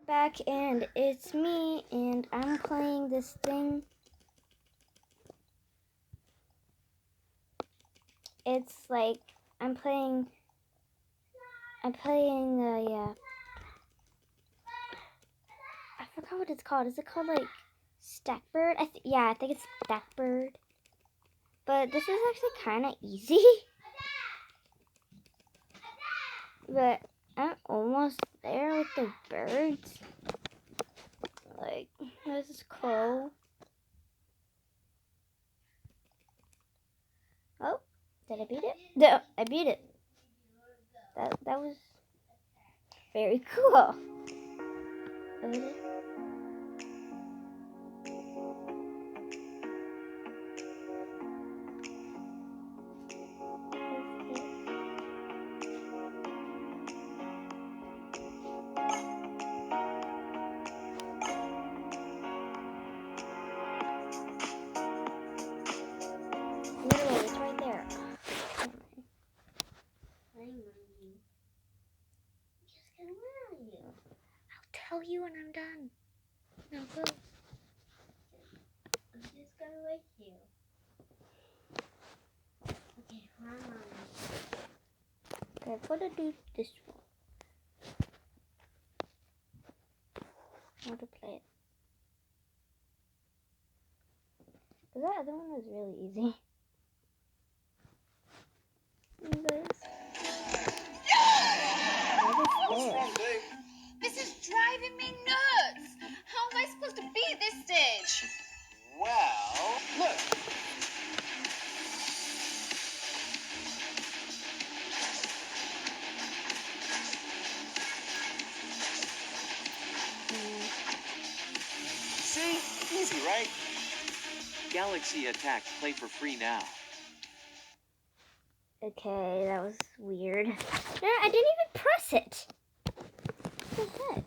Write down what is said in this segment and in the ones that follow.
back, and it's me, and I'm playing this thing. It's like I'm playing yeah. I forgot what it's called. Is it called like Stackbird? I think it's Stackbird. But this is actually kind of easy. But I'm almost there with the birds. Like, there's this crow. Oh, did I beat it? No, I beat it. That was very cool. Literally, it's right there. Where are you? I'll tell you when I'm done. No, go. I'm just gonna wait you. Okay, come on. Okay, I'm gonna do this one. I want to play it. Because that other one was really easy. You guys. What's wrong, babe? This is driving me nuts! How am I supposed to beat this stage? Well, look. See? Easy, right? Galaxy Attack, play for free now. Okay, that was weird. No, I didn't even press it. What the heck?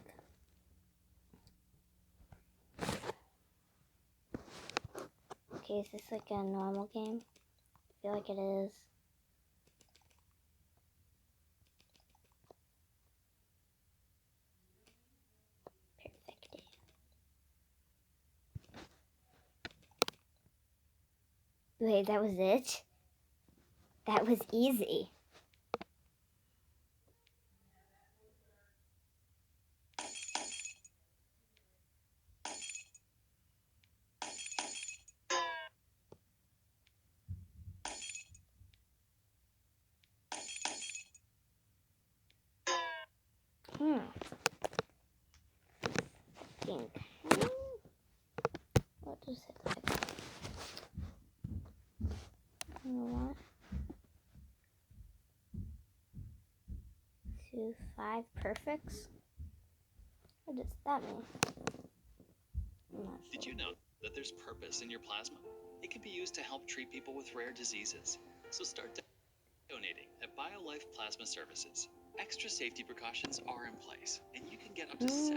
Okay, is this like a normal game? I feel like it is. Perfect. Wait, that was it? That was easy. Think. What does it like? You know what? 2, 5 perfects? What does that mean? I'm not sure. Did you know that there's purpose in your plasma? It can be used to help treat people with rare diseases. So start donating at BioLife Plasma Services. Extra safety precautions are in place, and you can get up to $700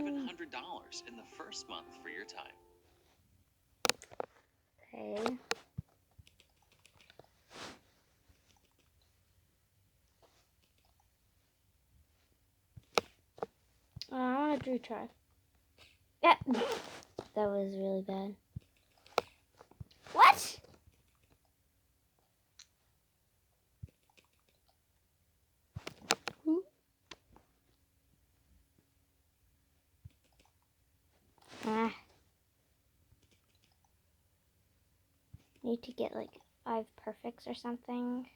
in the first month for your time. Okay. I want to retry. Yeah. That was really bad. What? Need to get like 5 perfects or something.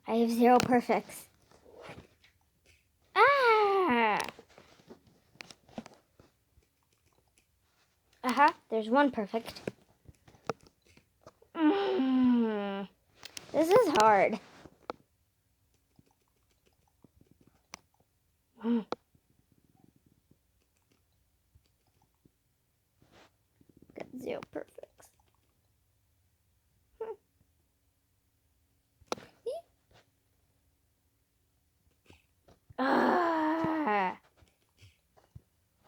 I have 0 perfects. There's 1 perfect. This is hard. Got 0 perfects.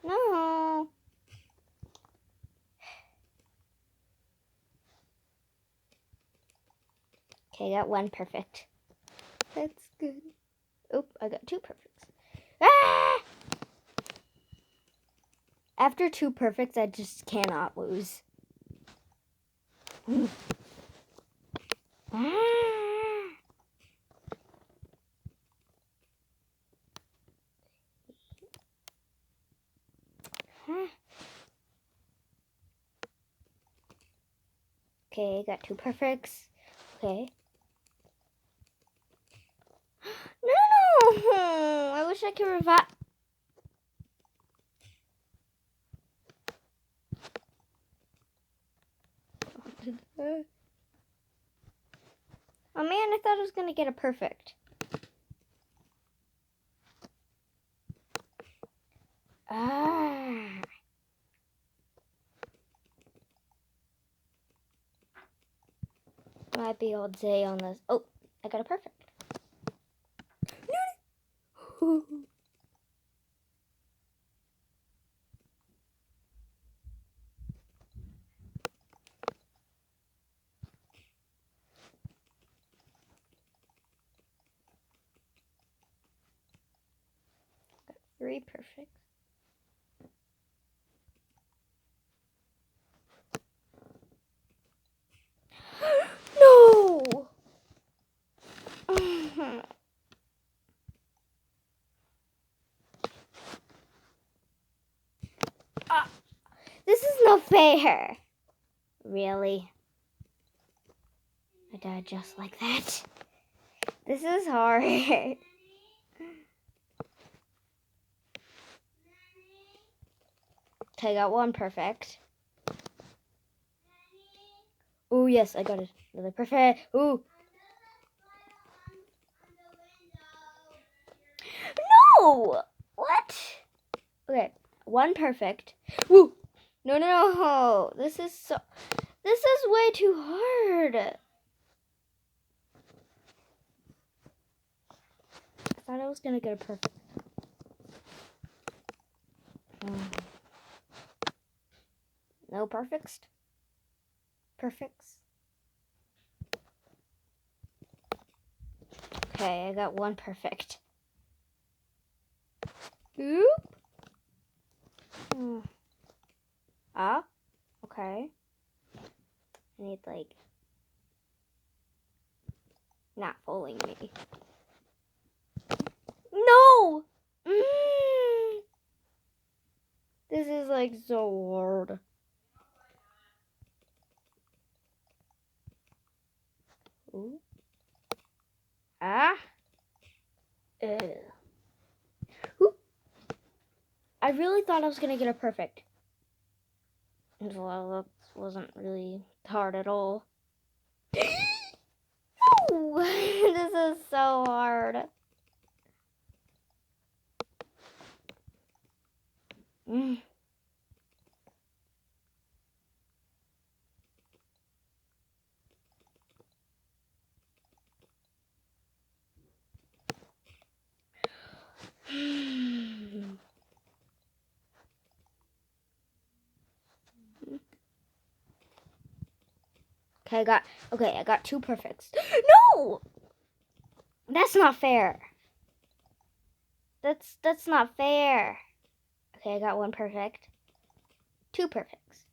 No. Okay, I got one perfect. That's good. Oh, I got two perfects. Ah! After two perfects, I just cannot lose. Ah! Huh. Okay, got two perfects. Okay. No! I wish I could revive. Oh man, I thought I was gonna get a perfect. Ah. Might be all day on this. Oh, I got a perfect. Three perfects. No! This is not fair. Really? I died just like that. This is hard. Okay, I got one perfect. Oh, yes, I got it. Another perfect. Ooh. No! What? Okay, one perfect. Woo! No, no, no. This is way too hard. I thought I was gonna get a perfect. No perfects? Perfects? Okay, I got one perfect. Oop. Ah, okay. I need, like, not fooling me. No! This is, like, so hard. Ooh. Ah. Ooh. I really thought I was gonna get a perfect. Well, that wasn't really hard at all. No! This is so hard. Okay, I got two perfects. No! That's not fair. That's not fair. Okay, I got one perfect. Two perfects.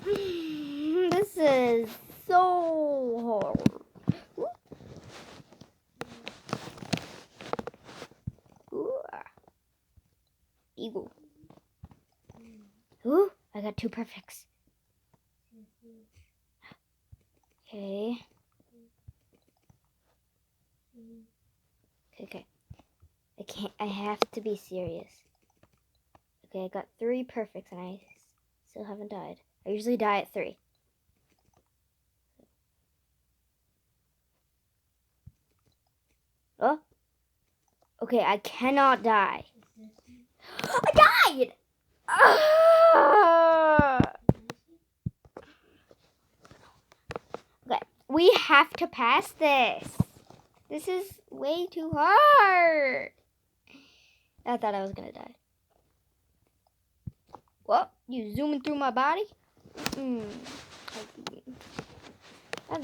This is so hard. Ooh. Eagle. Ooh, I got two perfects. Okay. Okay. I have to be serious. Okay, I got three perfects and I still haven't died. I usually die at 3. Oh. Okay, I cannot die. I died! Okay, we have to pass this. This is way too hard. I thought I was gonna die. What? You zooming through my body? Hi,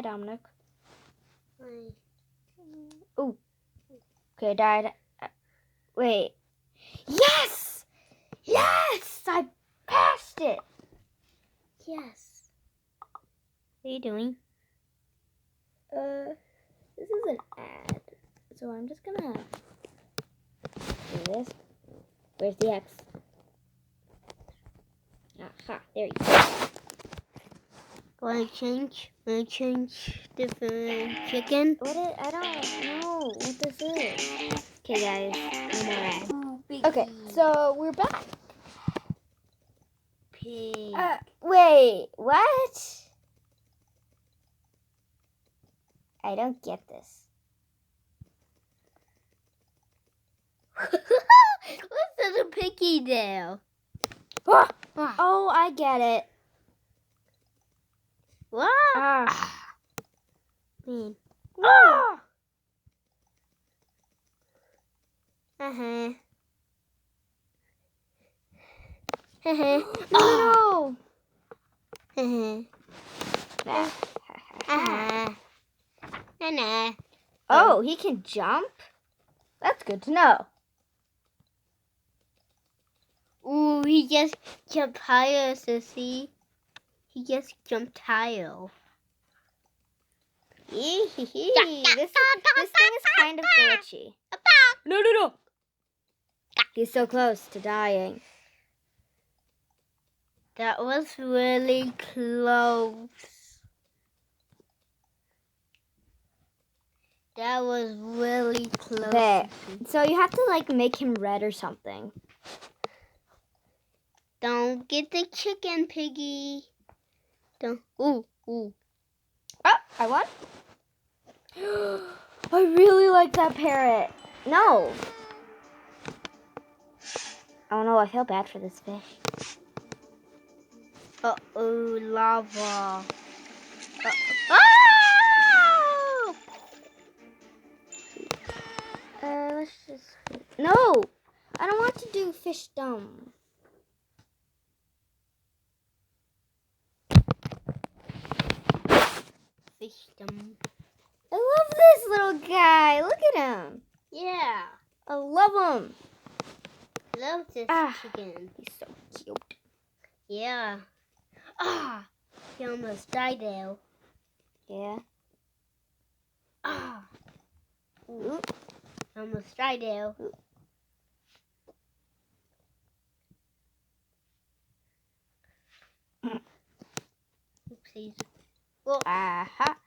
Dominic. Oh, okay, died. Wait. Yes! Yes! I passed it! Yes. What are you doing? This is an ad. So I'm just gonna do this. Where's the X? Aha, there you go. Wanna change different chicken? I don't know what this is. Okay, guys, no more ads. Okay, so we're back. Pig. Wait, what? I don't get this. What's a piggy now? Oh, I get it. What? Mean. Uh-huh. No. Nah. Oh, he can jump? That's good to know. Ooh, he just jumped higher, Sissy. He just jumped higher. This thing is kind of glitchy. No. He's so close to dying. That was really close. That was really close. There. So you have to like make him red or something. Don't get the chicken, piggy. Don't. Ooh. Oh, I won. I really like that parrot. No. Oh no, I feel bad for this fish. Uh-oh, lava. Let's just... No! I don't want to do fish dumb. Fishdom. I love this little guy. Look at him. Yeah. I love him. Love this Ah. chicken. He's so cute. Yeah. He almost died there. Yeah. Ooh. Almost died there. Oopsies. Aha.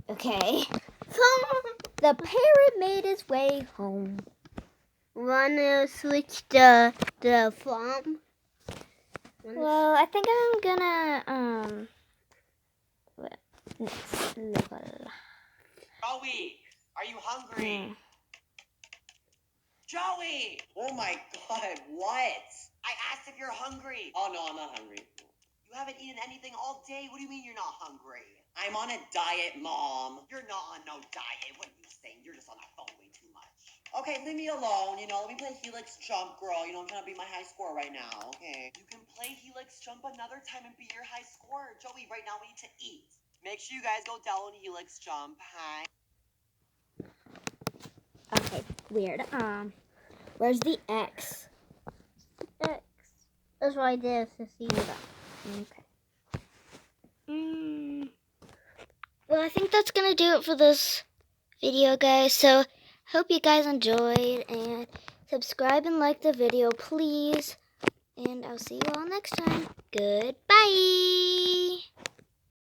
Okay. The parrot made his way home. Wanna switch the farm? Well, I think I'm gonna next level. Joey, are you hungry? Joey! Oh my god, what? I asked if you're hungry. Oh no, I'm not hungry. You haven't eaten anything all day. What do you mean you're not hungry? I'm on a diet, Mom. You're not on no diet. What are you saying? You're just on that phone way too much. Okay, leave me alone. Let me play Helix Jump, girl. I'm trying to beat my high score right now. Okay. You can play Helix Jump another time and beat your high score. Joey, right now we need to eat. Make sure you guys go download Helix Jump. Hi. Okay, weird. Where's the X? X. That's right there, Sissy. Okay. Well, I think that's gonna do it for this video, guys. So, hope you guys enjoyed, and subscribe and like the video, please. And I'll see you all next time. Goodbye.